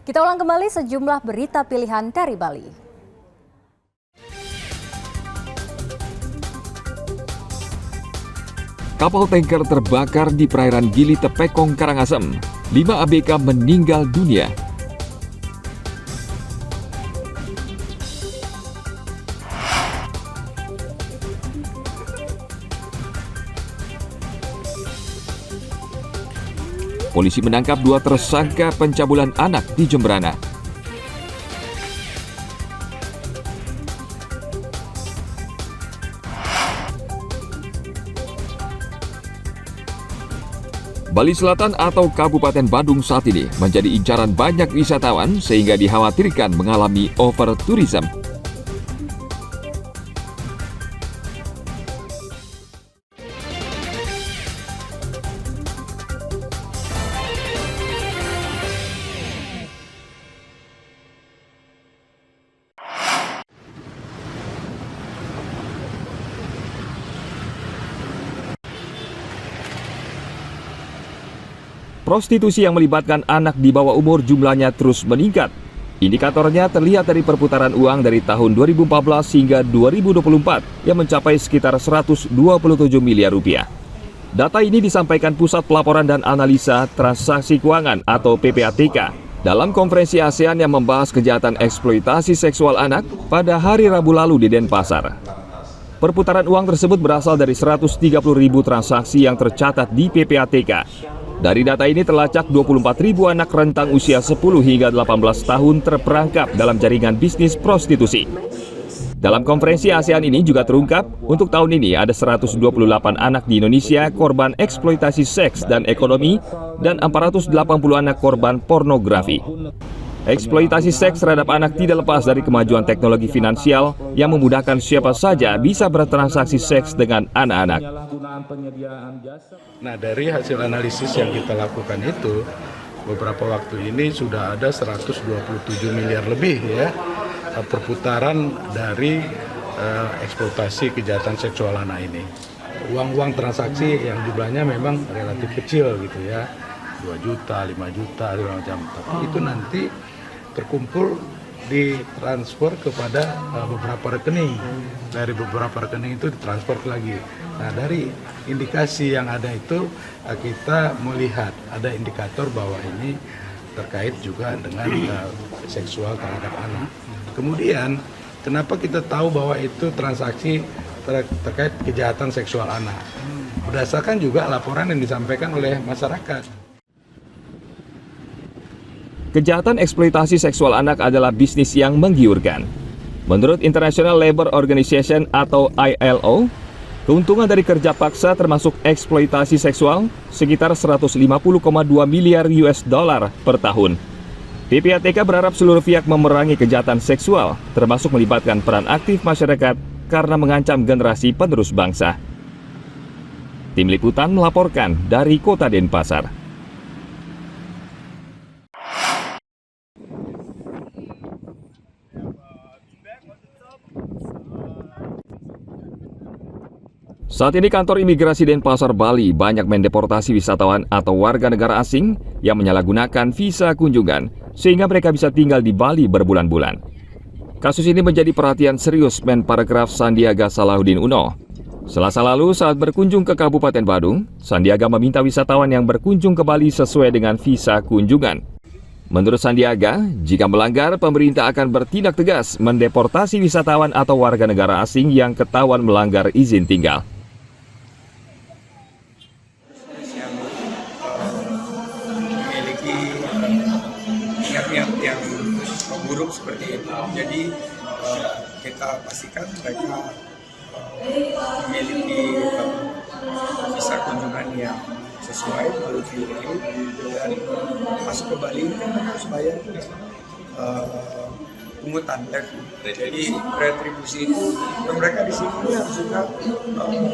Kita ulang kembali sejumlah berita pilihan dari Bali. Kapal tanker terbakar di perairan Gili Tepekong, Karangasem. 5 ABK meninggal dunia. Polisi menangkap 2 tersangka pencabulan anak di Jemberana. Bali Selatan atau Kabupaten Badung saat ini menjadi incaran banyak wisatawan sehingga dikhawatirkan mengalami over-tourism. Prostitusi yang melibatkan anak di bawah umur jumlahnya terus meningkat. Indikatornya terlihat dari perputaran uang dari tahun 2014 hingga 2024 yang mencapai sekitar 127 miliar rupiah. Data ini disampaikan Pusat Pelaporan dan Analisa Transaksi Keuangan atau PPATK dalam konferensi ASEAN yang membahas kejahatan eksploitasi seksual anak pada hari Rabu lalu di Denpasar. Perputaran uang tersebut berasal dari 130.000 transaksi yang tercatat di PPATK. Dari data ini terlacak 24.000 anak rentang usia 10 hingga 18 tahun terperangkap dalam jaringan bisnis prostitusi. Dalam konferensi ASEAN ini juga terungkap, untuk tahun ini ada 128 anak di Indonesia korban eksploitasi seks dan ekonomi dan 480 anak korban pornografi. Eksploitasi seks terhadap anak tidak lepas dari kemajuan teknologi finansial yang memudahkan siapa saja bisa bertransaksi seks dengan anak-anak. Nah, dari hasil analisis yang kita lakukan itu, beberapa waktu ini sudah ada 127 miliar lebih ya perputaran dari eksploitasi kejahatan seksual anak ini. Uang-uang transaksi yang jumlahnya memang relatif kecil gitu ya, 2 juta, 5 juta, segala macam. Tapi itu nanti terkumpul ditransfer kepada beberapa rekening. Dari beberapa rekening itu ditransfer lagi. Nah, dari indikasi yang ada itu kita melihat ada indikator bahwa ini terkait juga dengan seksual terhadap anak. Kemudian, kenapa kita tahu bahwa itu transaksi terkait kejahatan seksual anak? Berdasarkan juga laporan yang disampaikan oleh masyarakat. Kejahatan eksploitasi seksual anak adalah bisnis yang menggiurkan. Menurut International Labour Organization atau ILO, keuntungan dari kerja paksa termasuk eksploitasi seksual sekitar 150,2 miliar US dollar per tahun. PPATK berharap seluruh pihak memerangi kejahatan seksual, termasuk melibatkan peran aktif masyarakat karena mengancam generasi penerus bangsa. Tim Liputan melaporkan dari Kota Denpasar. Saat ini kantor imigrasi Denpasar, Bali banyak mendeportasi wisatawan atau warga negara asing yang menyalahgunakan visa kunjungan sehingga mereka bisa tinggal di Bali berbulan-bulan. Kasus ini menjadi perhatian serius Menparekraf Sandiaga Salahuddin Uno. Selasa lalu saat berkunjung ke Kabupaten Badung, Sandiaga meminta wisatawan yang berkunjung ke Bali sesuai dengan visa kunjungan. Menurut Sandiaga, jika melanggar, pemerintah akan bertindak tegas mendeportasi wisatawan atau warga negara asing yang ketahuan melanggar izin tinggal. Niat-niat yang buruk seperti itu. Jadi kita pastikan mereka memiliki visa kunjungan yang sesuai melalui VOQ dan masuk ke Bali ini kan harus bayar pungutan levy. Jadi retribusi itu mereka di sini harus juga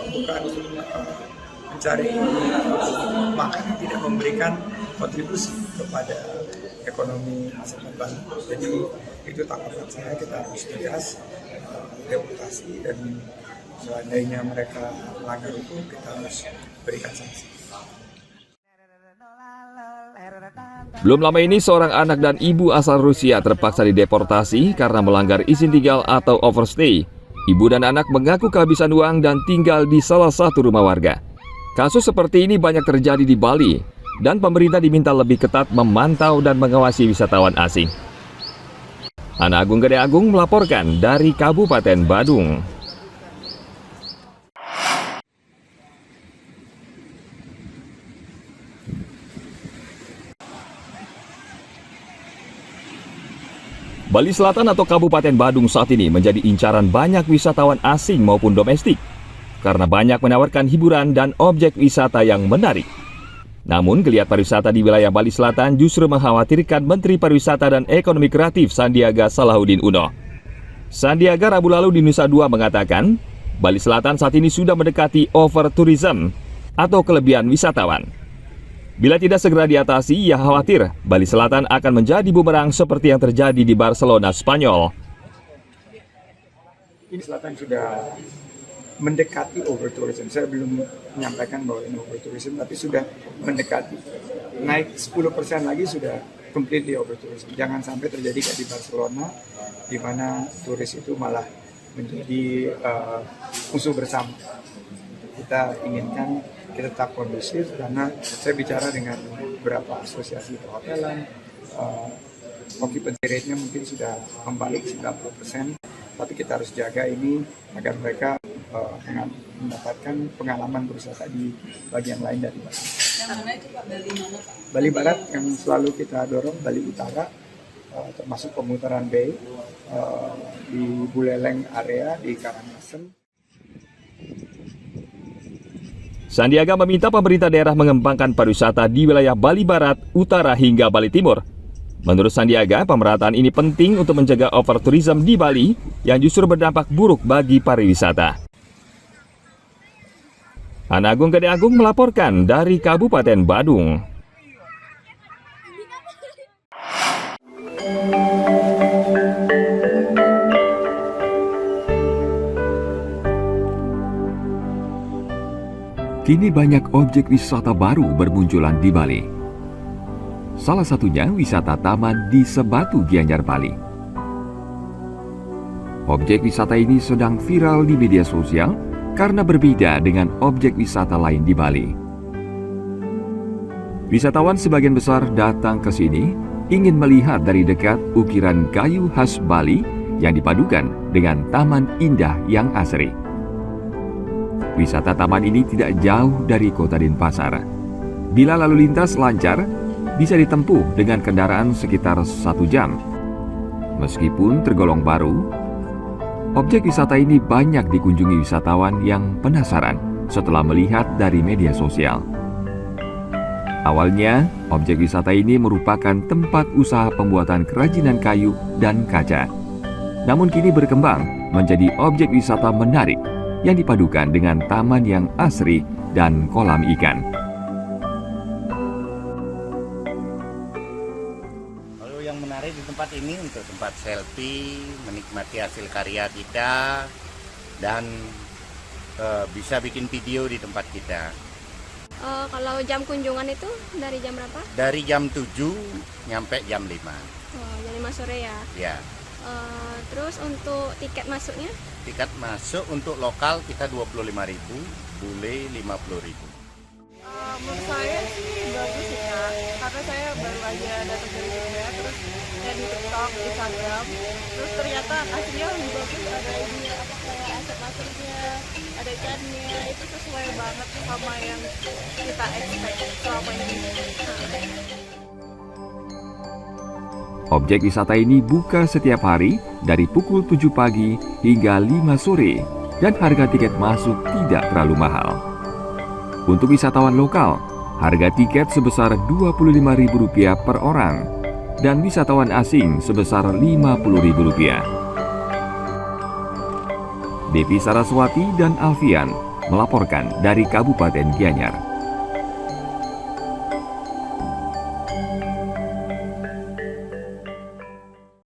bukan mencari makan, tidak memberikan kontribusi kepada ekonomi masyarakat Bali. Jadi itu tanggapan saya, kita harus tegas deportasi dan seandainya mereka melanggar hukum kita harus berikan sanksi. Belum lama ini seorang anak dan ibu asal Rusia terpaksa dideportasi karena melanggar izin tinggal atau overstay. Ibu dan anak mengaku kehabisan uang dan tinggal di salah satu rumah warga. Kasus seperti ini banyak terjadi di Bali dan pemerintah diminta lebih ketat memantau dan mengawasi wisatawan asing. Ana Agung Gede Agung melaporkan dari Kabupaten Badung. Bali Selatan atau Kabupaten Badung saat ini menjadi incaran banyak wisatawan asing maupun domestik karena banyak menawarkan hiburan dan objek wisata yang menarik. Namun, geliat pariwisata di wilayah Bali Selatan justru mengkhawatirkan Menteri Pariwisata dan Ekonomi Kreatif Sandiaga Salahuddin Uno. Sandiaga Rabu lalu di Nusa Dua mengatakan, Bali Selatan saat ini sudah mendekati over-tourism atau kelebihan wisatawan. Bila tidak segera diatasi, ia khawatir Bali Selatan akan menjadi bumerang seperti yang terjadi di Barcelona, Spanyol. Ini Selatan sudah mendekati over-tourism. Saya belum menyampaikan bahwa ini over-tourism, tapi sudah mendekati. Naik 10% lagi sudah completely over-tourism. Jangan sampai terjadi kayak di Barcelona, di mana turis itu malah menjadi musuh bersama. Kita inginkan kita tetap kondusif, karena saya bicara dengan beberapa asosiasi perhotelan, occupancy rate-nya mungkin sudah membalik 90%, tapi kita harus jaga ini agar mereka mendapatkan pengalaman berwisata di bagian lain dari Bali. Bali Barat yang selalu kita dorong, Bali Utara, termasuk pemutaran Bay, di Buleleng area, di Karangasem. Sandiaga meminta pemerintah daerah mengembangkan pariwisata di wilayah Bali Barat, Utara hingga Bali Timur. Menurut Sandiaga, pemerataan ini penting untuk menjaga over-tourism di Bali yang justru berdampak buruk bagi pariwisata. Ana Agung Gede Agung melaporkan dari Kabupaten Badung. Kini banyak objek wisata baru bermunculan di Bali. Salah satunya wisata taman di Sebatu, Gianyar, Bali. Objek wisata ini sedang viral di media sosial karena berbeda dengan objek wisata lain di Bali. Wisatawan sebagian besar datang ke sini ingin melihat dari dekat ukiran kayu khas Bali yang dipadukan dengan taman indah yang asri. Wisata taman ini tidak jauh dari Kota Denpasar. Bila lalu lintas lancar, bisa ditempuh dengan kendaraan sekitar 1 jam. Meskipun tergolong baru, objek wisata ini banyak dikunjungi wisatawan yang penasaran setelah melihat dari media sosial. Awalnya, objek wisata ini merupakan tempat usaha pembuatan kerajinan kayu dan kaca. Namun kini berkembang menjadi objek wisata menarik yang dipadukan dengan taman yang asri dan kolam ikan. Kalau yang menarik di tempat ini untuk tempat selfie, menikmati hasil karya kita, dan bisa bikin video di tempat kita. Kalau jam kunjungan itu dari jam berapa? Dari jam 7 nyampe jam 5. Jam 5 sore ya? Ya. Terus untuk tiket masuknya? Tiket masuk untuk lokal kita 25.000, bule 50.000. Menurut saya sih bagus sih Kak, karena saya baru aja datang dari Jogja, terus saya di TikTok, Instagram, terus ternyata aslinya lebih bagus, ada ini apa kayak aset-asetnya, ada ikannya, itu sesuai banget sama yang kita expect selama ini. Objek wisata ini buka setiap hari dari pukul 7 pagi hingga 5 sore dan harga tiket masuk tidak terlalu mahal. Untuk wisatawan lokal, harga tiket sebesar Rp25.000 per orang dan wisatawan asing sebesar Rp50.000. Devi Saraswati dan Alfian melaporkan dari Kabupaten Gianyar.